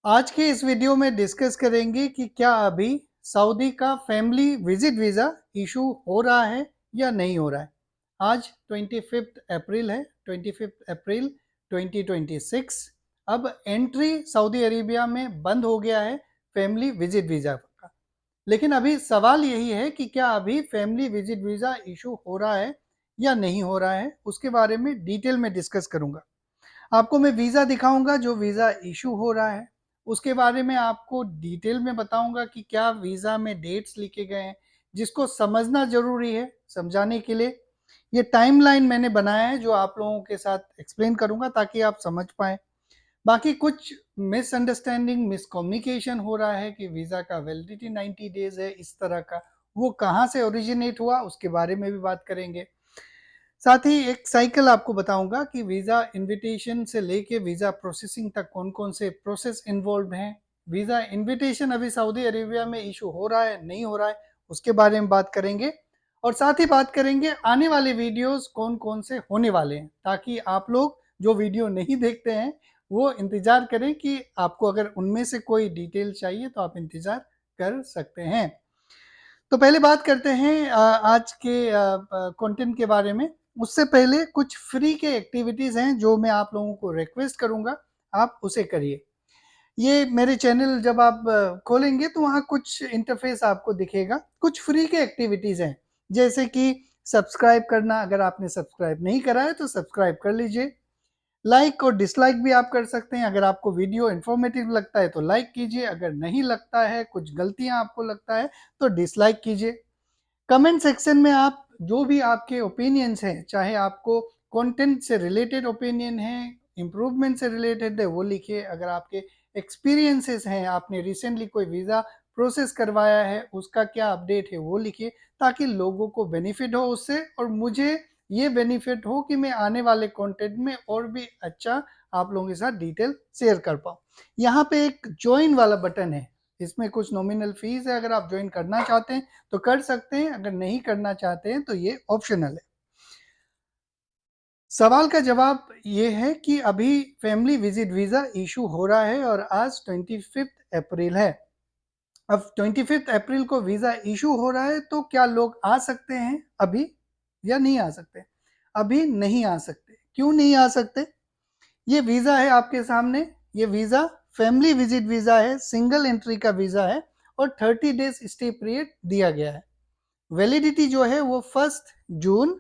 आज के इस वीडियो में डिस्कस करेंगे कि क्या अभी सऊदी का फैमिली विजिट वीज़ा इशू हो रहा है या नहीं हो रहा है। आज 25 अप्रैल है, 25 अप्रैल 2026। अब एंट्री सऊदी अरेबिया में बंद हो गया है फैमिली विजिट वीज़ा का। लेकिन अभी सवाल यही है कि क्या अभी फैमिली विजिट वीज़ा इशू हो रहा है या नहीं हो रहा है। उसके बारे में डिटेल में डिस्कस करूंगा। आपको मैं वीज़ा दिखाऊंगा जो वीज़ा इशू हो रहा है। उसके बारे में आपको डिटेल में बताऊंगा कि क्या वीज़ा में डेट्स लिखे गए हैं, जिसको समझना ज़रूरी है। समझाने के लिए ये टाइमलाइन मैंने बनाया है जो आप लोगों के साथ एक्सप्लेन करूंगा ताकि आप समझ पाएँ। बाकी कुछ मिसअंडरस्टैंडिंग, मिसकम्युनिकेशन हो रहा है कि वीज़ा का वैलिडिटी 90 डेज़ है, इस तरह का। वो कहाँ से ओरिजिनेट हुआ उसके बारे में भी बात करेंगे। साथ ही एक साइकिल आपको बताऊंगा कि वीज़ा इनविटेशन से लेके वीज़ा प्रोसेसिंग तक कौन कौन से प्रोसेस इन्वॉल्व हैं। वीज़ा इनविटेशन अभी सऊदी अरेबिया में इशू हो रहा है नहीं हो रहा है, उसके बारे में बात करेंगे। और साथ ही बात करेंगे आने वाले वीडियोस कौन कौन से होने वाले हैं, ताकि आप लोग जो वीडियो नहीं देखते हैं वो इंतज़ार करें कि आपको अगर उनमें से कोई डिटेल चाहिए तो आप इंतज़ार कर सकते हैं। तो पहले बात करते हैं आज के कंटेंट के बारे में। उससे पहले कुछ फ्री के एक्टिविटीज़ हैं जो मैं आप लोगों को रिक्वेस्ट करूंगा, आप उसे करिए। ये मेरे चैनल जब आप खोलेंगे तो वहाँ कुछ इंटरफेस आपको दिखेगा। कुछ फ्री के एक्टिविटीज़ हैं, जैसे कि सब्सक्राइब करना। अगर आपने सब्सक्राइब नहीं करा है तो सब्सक्राइब कर लीजिए। लाइक और डिसलाइक भी आप कर सकते हैं। अगर आपको वीडियो इन्फॉर्मेटिव लगता है तो लाइक कीजिए, अगर नहीं लगता है, कुछ गलतियां आपको लगता है तो डिसलाइक कीजिए। कमेंट सेक्शन में आप जो भी आपके ओपिनियंस हैं, चाहे आपको कंटेंट से रिलेटेड ओपिनियन है, इम्प्रूवमेंट से रिलेटेड है, वो लिखिए। अगर आपके एक्सपीरियंसेस हैं, आपने रिसेंटली कोई वीज़ा प्रोसेस करवाया है, उसका क्या अपडेट है वो लिखिए, ताकि लोगों को बेनिफिट हो उससे और मुझे ये बेनिफिट हो कि मैं आने वाले कंटेंट में और भी अच्छा आप लोगों के साथ डिटेल शेयर कर पाऊँ। यहाँ पे एक ज्वाइन वाला बटन है, इसमें कुछ नॉमिनल फीस है। अगर आप ज्वाइन करना चाहते हैं तो कर सकते हैं, अगर नहीं करना चाहते हैं तो ये ऑप्शनल है। सवाल का जवाब ये है कि अभी फैमिली विजिट वीज़ा इशू हो रहा है और आज 25 अप्रैल है। अब 25 अप्रैल को वीज़ा इशू हो रहा है तो क्या लोग आ सकते हैं अभी या नहीं आ सकते? अभी नहीं आ सकते। क्यों नहीं आ सकते? ये वीज़ा है आपके सामने। ये वीज़ा फैमिली विजिट वीज़ा है, सिंगल एंट्री का वीज़ा है और 30 डेज स्टे पीरियड दिया गया है। वैलिडिटी जो है वो 1 जून,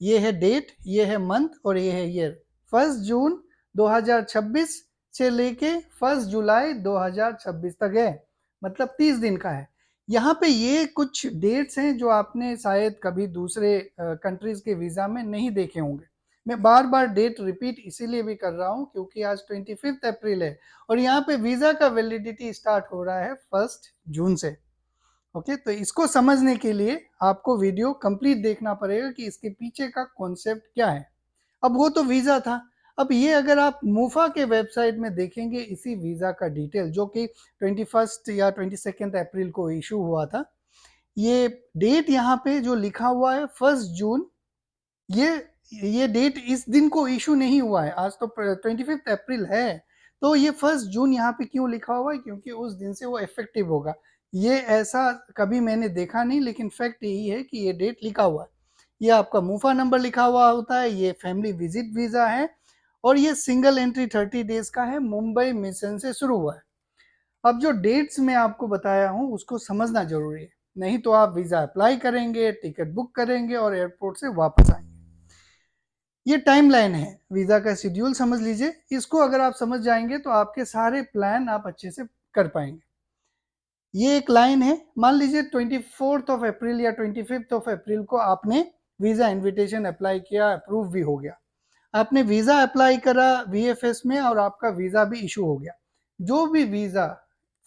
ये है डेट, ये है मंथ और ये है ईयर। 1 जून 2026 से लेके 1 जुलाई 2026 तक है, मतलब 30 दिन का है। यहाँ पे ये कुछ डेट्स हैं जो आपने शायद कभी दूसरे कंट्रीज के वीज़ा में नहीं देखे होंगे। मैं बार बार डेट रिपीट इसीलिए भी कर रहा हूँ क्योंकि आज 25 अप्रैल है और यहाँ पे वीज़ा का वैलिडिटी स्टार्ट हो रहा है 1 जून से। ओके, तो इसको समझने के लिए आपको वीडियो कंप्लीट देखना पड़ेगा कि इसके पीछे का कॉन्सेप्ट क्या है। अब वो तो वीज़ा था। अब ये अगर आप मूफा के वेबसाइट में देखेंगे इसी वीज़ा का डिटेल, जो कि 21 या 22 अप्रैल को इशू हुआ था, ये डेट यहाँ पे जो लिखा हुआ है 1 जून, ये ये डेट इस दिन को इशू नहीं हुआ है। आज तो 25 अप्रैल है, तो ये 1 जून यहाँ पे क्यों लिखा हुआ है? क्योंकि उस दिन से वो इफेक्टिव होगा। ये ऐसा कभी मैंने देखा नहीं, लेकिन फैक्ट यही है कि ये डेट लिखा हुआ है। ये आपका मूफा नंबर लिखा हुआ होता है। ये फैमिली विजिट वीज़ा है और ये सिंगल एंट्री 30 डेज का है। मुंबई मिशन से शुरू हुआ है। अब जो डेट्स मैं आपको बताया हूँ उसको समझना जरूरी है, नहीं तो आप वीज़ा अप्लाई करेंगे, टिकट बुक करेंगे और एयरपोर्ट से वापस आएंगे। ये टाइमलाइन है, वीज़ा का शेड्यूल समझ लीजिए। इसको अगर आप समझ जाएंगे तो आपके सारे प्लान आप अच्छे से कर पाएंगे। ये एक लाइन है, मान लीजिए 24 अप्रैल या 25 अप्रैल को आपने वीज़ा इनविटेशन अप्लाई किया, अप्रूव भी हो गया। आपने वीज़ा अप्लाई करा वीएफएस में और आपका वीज़ा भी इशू हो गया। जो भी वीज़ा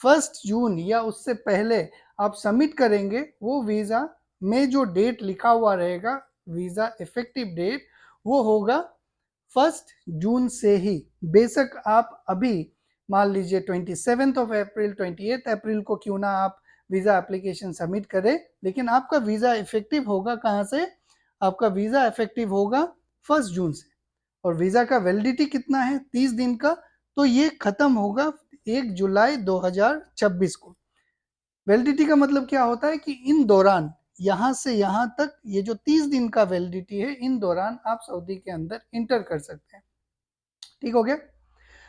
1 जून या उससे पहले आप सबमिट करेंगे, वो वीज़ा में जो डेट लिखा हुआ रहेगा, वीज़ा इफेक्टिव डेट, वो होगा 1 जून से ही। बेशक आप अभी मान लीजिए 27 अप्रैल 28 अप्रैल को क्यों ना आप वीज़ा एप्लीकेशन सबमिट करें, लेकिन आपका वीज़ा इफेक्टिव होगा कहाँ से? आपका वीज़ा इफेक्टिव होगा 1 जून से। और वीज़ा का वैलिडिटी कितना है? 30 दिन का। तो ये खत्म होगा 1 जुलाई 2026 को। वैलिडिटी का मतलब क्या होता है कि इन दौरान यहाँ से यहाँ तक ये जो 30 दिन का वैलिडिटी है, इन दौरान आप सऊदी के अंदर इंटर कर सकते हैं। ठीक हो गया?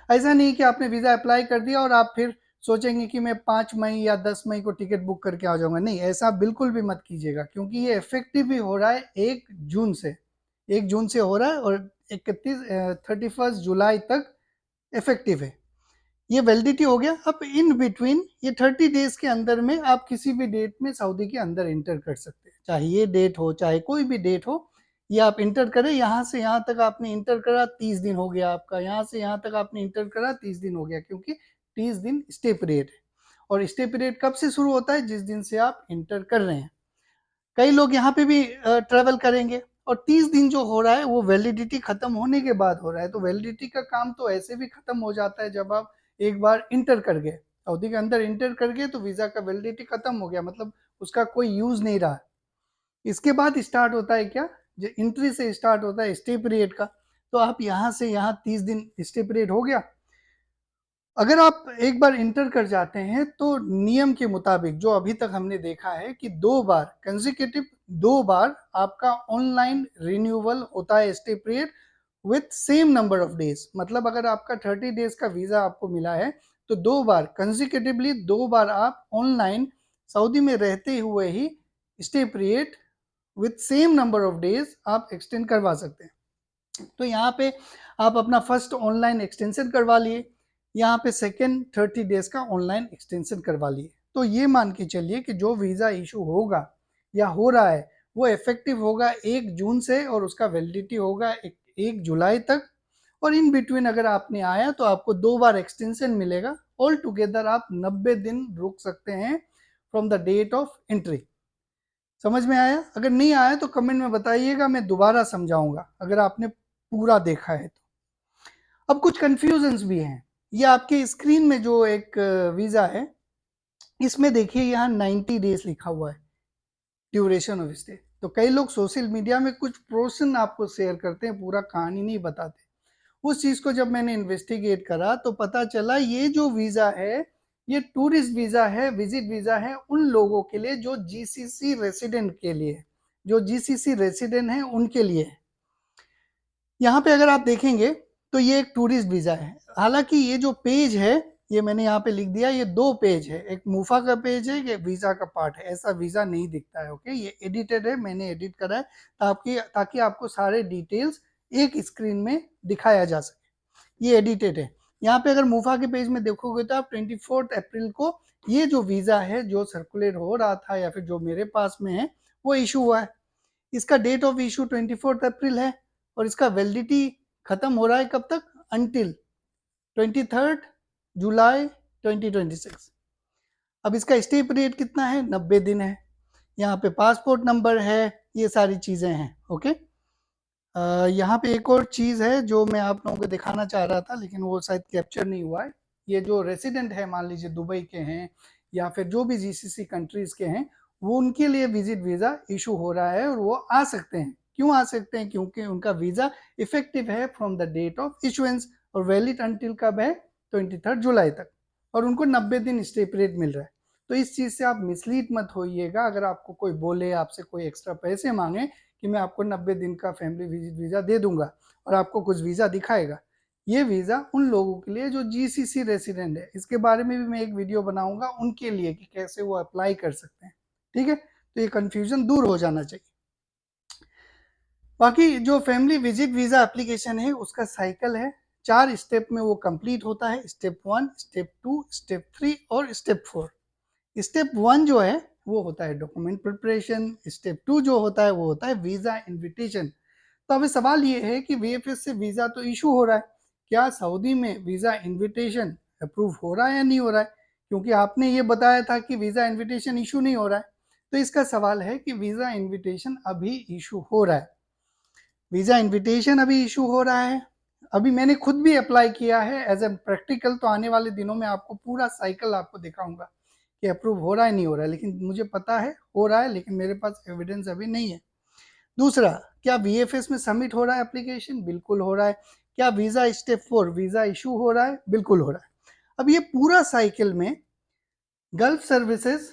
ऐसा नहीं कि आपने वीज़ा अप्लाई कर दिया और आप फिर सोचेंगे कि मैं 5 मई या 10 मई को टिकट बुक करके आ जाऊंगा। नहीं, ऐसा बिल्कुल भी मत कीजिएगा, क्योंकि ये इफेक्टिव भी हो रहा है 1 जून से। 1 जून से हो रहा है और 31 जुलाई तक इफेक्टिव है। ये वैलिडिटी हो गया। अब इन बिटवीन ये 30 डेज के अंदर में आप किसी भी डेट में सऊदी के अंदर इंटर कर सकते हैं, चाहे ये डेट हो चाहे कोई भी डेट हो, ये आप इंटर करें। यहाँ से यहाँ तक आपने इंटर करा 30 दिन हो गया आपका, यहाँ से यहाँ तक आपने इंटर करा 30 दिन हो गया, क्योंकि 30 दिन स्टे पीरियड है। और स्टे पीरियड कब से शुरू होता है? जिस दिन से आप इंटर कर रहे हैं। कई लोग यहाँ पे भी ट्रेवल करेंगे और 30 दिन जो हो रहा है वो वैलिडिटी खत्म होने के बाद हो रहा है। तो वैलिडिटी का काम तो ऐसे भी खत्म हो जाता है जब आप एक बार इंटर कर गए, सऊदी के अंदर इंटर कर गए, तो वीजा का वैलिडिटी खत्म हो गया, मतलब उसका कोई यूज नहीं रहा। इसके बाद स्टार्ट होता है क्या? जो एंट्री से स्टार्ट होता है स्टे पीरियड का। तो आप यहाँ से यहाँ 30 दिन स्टे पीरियड हो गया। अगर आप एक बार इंटर कर जाते हैं तो नियम के मुताबिक जो अभी तक हमने देखा है कि 2 बार कंसेक्यूटिव 2 बार आपका ऑनलाइन रिन्यूअल होता है stay period with same number of days. मतलब अगर आपका 30 डेज का वीजा आपको मिला है तो 2 बार कंसेक्यूटिवली 2 बार आप ऑनलाइन सऊदी में रहते हुए ही stay period with same number of days आप एक्सटेंड करवा सकते हैं। तो यहाँ पे आप अपना फर्स्ट ऑनलाइन एक्सटेंशन करवा लिए, यहाँ पे सेकेंड 30 डेज का ऑनलाइन एक्सटेंशन करवा लिए। तो ये मान के चलिए कि जो वीज़ा इशू होगा या हो रहा है वो इफेक्टिव होगा 1 जून से और उसका वैलिडिटी होगा 1 जुलाई तक। और इन बिटवीन अगर आपने आया तो आपको 2 बार एक्सटेंशन मिलेगा। ऑल टुगेदर आप 90 दिन रुक सकते हैं from the date of entry. समझ में आया? अगर नहीं आया तो कमेंट में बताइएगा, मैं दोबारा समझाऊंगा अगर आपने पूरा देखा है तो। अब कुछ कंफ्यूजन्स भी हैं। ये आपके स्क्रीन में जो एक वीज़ा है इसमें देखिए यहाँ 90 डेज लिखा हुआ है ड्यूरेशन ऑफ स्टे। तो कई लोग सोशल मीडिया में कुछ पोर्शन आपको शेयर करते हैं, पूरा कहानी नहीं बताते। उस चीज़ को जब मैंने इन्वेस्टिगेट करा तो पता चला ये जो वीज़ा है ये टूरिस्ट वीज़ा है, विजिट वीज़ा है उन लोगों के लिए जो जीसीसी रेसिडेंट के लिए, जो जीसीसी रेसिडेंट हैं उनके लिए है। यहाँ पे अगर आप देखेंगे तो ये एक टूरिस्ट वीज़ा है। हालांकि ये जो पेज है ये मैंने यहाँ पे लिख दिया, ये 2 पेज है, एक मूफा का पेज है, ये वीज़ा का पार्ट है। ऐसा वीज़ा नहीं दिखता है, ओके। ये एडिटेड है, मैंने एडिट करा है ताकि आपको सारे डिटेल्स एक स्क्रीन में दिखाया जा सके। ये एडिटेड है। यहाँ पे अगर मूफा के पेज में देखोगे तो आप 24 अप्रैल को ये जो वीज़ा है जो सर्कुलेट हो रहा था या फिर जो मेरे पास में है वो इशू हुआ है। इसका डेट ऑफ इशू 24 अप्रैल है और इसका वैलिडिटी खत्म हो रहा है कब तक? अंटिल 23 जुलाई 2026। अब इसका स्टे पीरियड कितना है? 90 दिन है। यहाँ पे पासपोर्ट नंबर है, ये सारी चीज़ें हैं, ओके। यहाँ पे एक और चीज़ है जो मैं आप लोगों को दिखाना चाह रहा था लेकिन वो शायद कैप्चर नहीं हुआ है। ये जो रेसिडेंट है, मान लीजिए दुबई के हैं या फिर जो भी जीसीसी कंट्रीज के हैं, वो उनके लिए विजिट वीज़ा इशू हो रहा है और वो आ सकते हैं। क्यों आ सकते हैं? क्योंकि उनका वीज़ा इफेक्टिव है from the date of issuance और वैलिड अंटिल कब है? 23 जुलाई तक। और उनको 90 दिन स्टे पीरियड मिल रहा है। तो इस चीज़ से आप मिसलीड मत होइएगा। अगर आपको कोई बोले, आपसे कोई एक्स्ट्रा पैसे मांगे कि मैं आपको 90 दिन का फैमिली विजिट वीज़ा दे दूंगा और आपको कुछ वीज़ा दिखाएगा, ये वीज़ा उन लोगों के लिए जो जीसीसी रेसिडेंट है। इसके बारे में भी मैं एक वीडियो बनाऊंगा उनके लिए कि कैसे वो अप्लाई कर सकते हैं। ठीक है, तो ये कंफ्यूजन दूर हो जाना चाहिए। बाकी जो फैमिली विजिट वीज़ा एप्लीकेशन है उसका साइकिल है, 4 स्टेप में वो कंप्लीट होता है। स्टेप 1, स्टेप 2, स्टेप 3 और स्टेप 4। स्टेप 1 जो है वो होता है डॉक्यूमेंट प्रिपरेशन। स्टेप 2 जो होता है वो होता है वीज़ा इन्विटेशन। तो अभी सवाल ये है कि वीएफएस से वीज़ा तो इशू हो रहा है, क्या सऊदी में वीज़ा इन्विटेशन अप्रूव हो रहा है या नहीं हो रहा है? क्योंकि आपने ये बताया था कि वीज़ा इन्विटेशन इशू नहीं हो रहा है। तो इसका सवाल है कि वीज़ा इन्विटेशन अभी इशू हो रहा है। वीज़ा इन्विटेशन अभी इशू हो रहा है। अभी मैंने खुद भी अप्लाई किया है एज ए प्रैक्टिकल। तो आने वाले दिनों में आपको पूरा साइकिल आपको दिखाऊंगा कि अप्रूव हो रहा है नहीं हो रहा है। लेकिन मुझे पता है हो रहा है, लेकिन मेरे पास एविडेंस अभी नहीं है। दूसरा, क्या वीएफएस में सबमिट हो रहा है एप्लीकेशन? बिल्कुल हो रहा है। क्या वीज़ा स्टेप 4 वीज़ा इशू हो रहा है? बिल्कुल हो रहा है। अब ये पूरा साइकिल में गल्फ सर्विसेज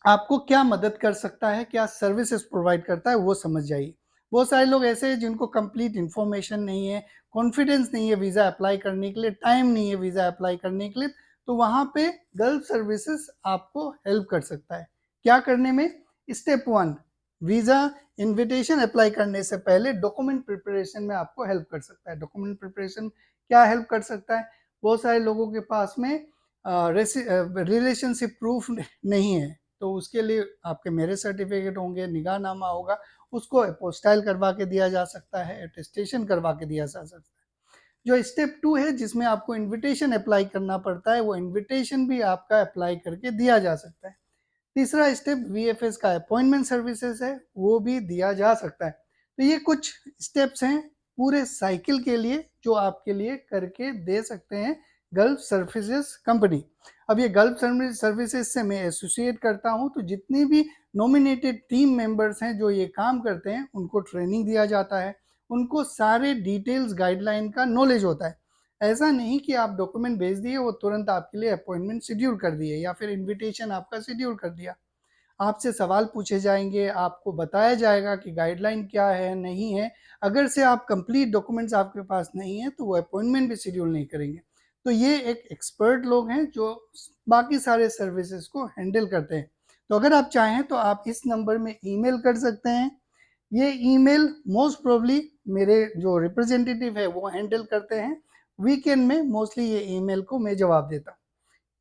आपको क्या मदद कर सकता है, क्या सर्विसेज प्रोवाइड करता है, वो समझ जाइए। बहुत सारे लोग ऐसे हैं जिनको कंप्लीट इन्फॉर्मेशन नहीं है, कॉन्फिडेंस नहीं है वीज़ा अप्लाई करने के लिए, टाइम नहीं है वीज़ा अप्लाई करने के लिए, तो वहाँ पे गल्फ सर्विसेज आपको हेल्प कर सकता है। क्या करने में? स्टेप 1, वीज़ा इन्विटेशन अप्लाई करने से पहले डॉक्यूमेंट प्रिपरेशन में आपको हेल्प कर सकता है। डॉक्यूमेंट प्रिपरेशन क्या हेल्प कर सकता है? बहुत सारे लोगों के पास में रिलेशनशिप प्रूफ नहीं है, तो उसके लिए आपके मैरिज सर्टिफिकेट होंगे, निकाहनामा होगा, उसको अपोस्टाइल करवा के दिया जा सकता है, अटेस्टेशन करवा के दिया जा सकता है। जो स्टेप 2 है जिसमें आपको इनविटेशन अप्लाई करना पड़ता है, वो इनविटेशन भी आपका अप्लाई करके दिया जा सकता है। तीसरा स्टेप वीएफएस का अपॉइंटमेंट सर्विसेज है, वो भी दिया जा सकता है। तो ये कुछ स्टेप्स हैं पूरे साइकिल के लिए जो आपके लिए करके दे सकते हैं गल्फ सर्विसेज कंपनी। अब ये गल्फ सर्विसेज से मैं एसोसिएट करता हूँ, तो जितने भी नॉमिनेटेड टीम मेंबर्स हैं जो ये काम करते हैं उनको ट्रेनिंग दिया जाता है, उनको सारे डिटेल्स गाइडलाइन का नॉलेज होता है। ऐसा नहीं कि आप डॉक्यूमेंट भेज दिए वो तुरंत आपके लिए अपॉइंटमेंट शेड्यूल कर दिए या फिर इनविटेशन आपका शेड्यूल कर दिया। आपसे सवाल पूछे जाएंगे, आपको बताया जाएगा कि गाइडलाइन क्या है, नहीं है। अगर से आप कंप्लीट डॉक्यूमेंट्स आपके पास नहीं है तो वो अपॉइंटमेंट भी शेड्यूल नहीं करेंगे। तो ये एक एक्सपर्ट लोग हैं जो बाकी सारे सर्विसेज को हैंडल करते हैं। तो अगर आप चाहें तो आप इस नंबर में ईमेल कर सकते हैं। ये ईमेल मोस्ट प्रोबली मेरे जो रिप्रेजेंटेटिव है वो हैंडल करते हैं। वीकेंड में मोस्टली ये ईमेल को मैं जवाब देता हूँ।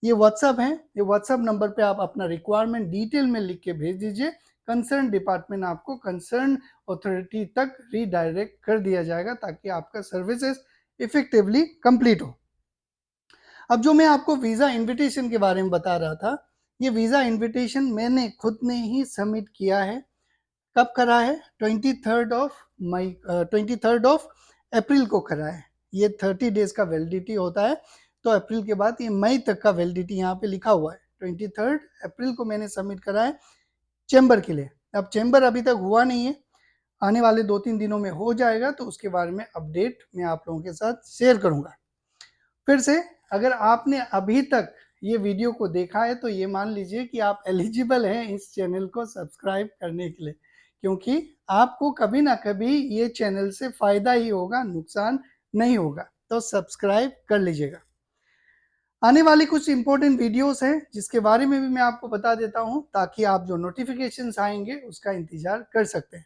ये व्हाट्सअप है, ये व्हाट्सअप नंबर पे आप अपना रिक्वायरमेंट डिटेल में लिख के भेज दीजिए। कंसर्न डिपार्टमेंट आपको कंसर्न अथॉरिटी तक रीडायरेक्ट कर दिया जाएगा ताकि आपका सर्विसेज इफेक्टिवली कंप्लीट हो। अब जो मैं आपको वीज़ा इनविटेशन के बारे में बता रहा था, ये वीज़ा इनविटेशन मैंने खुद ने ही सबमिट किया है। कब करा है? 23 ऑफ अप्रैल को करा है। ये 30 डेज का वैलिडिटी होता है, तो अप्रैल के बाद ये मई तक का वैलिडिटी यहाँ पे लिखा हुआ है। 23 अप्रैल को मैंने सबमिट करा है चैम्बर के लिए। अब चैम्बर अभी तक हुआ नहीं है, आने वाले 2-3 दिनों में हो जाएगा, तो उसके बारे में अपडेट मैं आप लोगों के साथ शेयर करूंगा। फिर से, अगर आपने अभी तक ये वीडियो को देखा है तो ये मान लीजिए कि आप एलिजिबल हैं इस चैनल को सब्सक्राइब करने के लिए, क्योंकि आपको कभी ना कभी ये चैनल से फायदा ही होगा, नुकसान नहीं होगा। तो सब्सक्राइब कर लीजिएगा। आने वाली कुछ इंपॉर्टेंट वीडियोस हैं जिसके बारे में भी मैं आपको बता देता हूं, ताकि आप जो नोटिफिकेशंस आएंगे उसका इंतजार कर सकते हैं।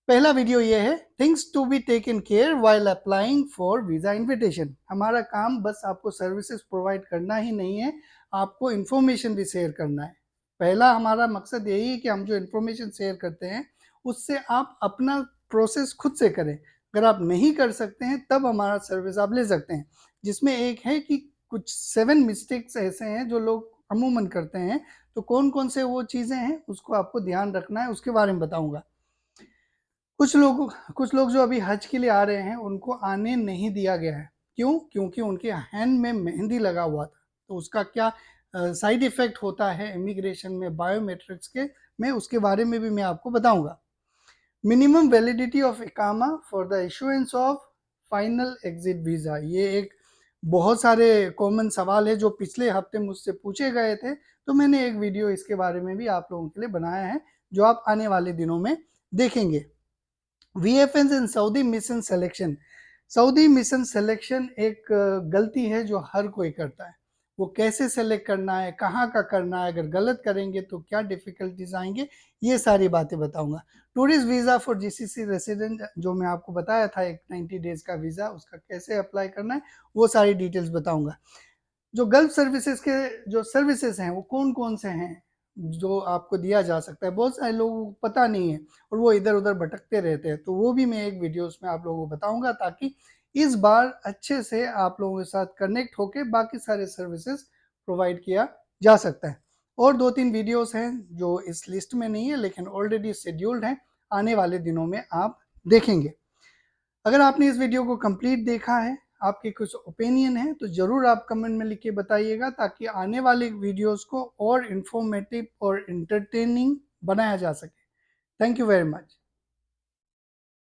पहला वीडियो ये है, things to be taken care while applying for visa invitation. हमारा काम बस आपको सर्विसेज प्रोवाइड करना ही नहीं है, आपको इन्फॉर्मेशन भी शेयर करना है। पहला हमारा मकसद यही है कि हम जो इन्फॉर्मेशन शेयर करते हैं उससे आप अपना प्रोसेस खुद से करें। अगर आप नहीं कर सकते हैं तब हमारा सर्विस आप ले सकते हैं, जिसमें एक है कि कुछ 7 मिस्टेक्स ऐसे हैं जो लोग अमूमन करते हैं। तो कौन कौन से वो चीज़ें हैं उसको आपको ध्यान रखना है, उसके बारे में बताऊंगा। कुछ लोग जो अभी हज के लिए आ रहे हैं उनको आने नहीं दिया गया है। क्यों? क्योंकि उनके हैंड में मेहंदी लगा हुआ था। तो उसका क्या साइड इफेक्ट होता है इमिग्रेशन में, बायोमेट्रिक्स के में, उसके बारे में भी मैं आपको बताऊंगा। Minimum validity of iqama for the issuance of final exit visa, ये एक बहुत सारे कॉमन सवाल है जो पिछले हफ्ते मुझसे पूछे गए थे। तो मैंने एक वीडियो इसके बारे में भी आप लोगों के लिए बनाया है जो आप आने वाले दिनों में देखेंगे। VFNs in Saudi mission selection. Saudi mission selection एक गलती है जो हर कोई करता है। वो कैसे सेलेक्ट करना है, कहाँ का करना है, अगर गलत करेंगे तो क्या डिफिकल्टीज आएंगे, ये सारी बातें बताऊंगा। Tourist visa for GCC resident जो मैं आपको बताया था, एक 90 डेज का वीज़ा, उसका कैसे अप्लाई करना है वो सारी डिटेल्स बताऊंगा। जो गल्फ सर्विसेज के जो सर्विसेज हैं वो कौन कौन से हैं जो आपको दिया जा सकता है, बहुत सारे लोगों को पता नहीं है और वो इधर उधर भटकते रहते हैं। तो वो भी मैं एक वीडियोस में आप लोगों को बताऊंगा, ताकि इस बार अच्छे से आप लोगों के साथ कनेक्ट होके बाकी सारे सर्विसेज प्रोवाइड किया जा सकता है। और 2-3 वीडियोस हैं जो इस लिस्ट में नहीं है लेकिन ऑलरेडी शेड्यूल्ड हैं, आने वाले दिनों में आप देखेंगे। अगर आपने इस वीडियो को कंप्लीट देखा है, आपके कुछ ओपिनियन है तो ज़रूर आप कमेंट में लिख के बताइएगा, ताकि आने वाले वीडियोस को और इंफॉर्मेटिव और इंटरटेनिंग बनाया जा सके। Thank you very much.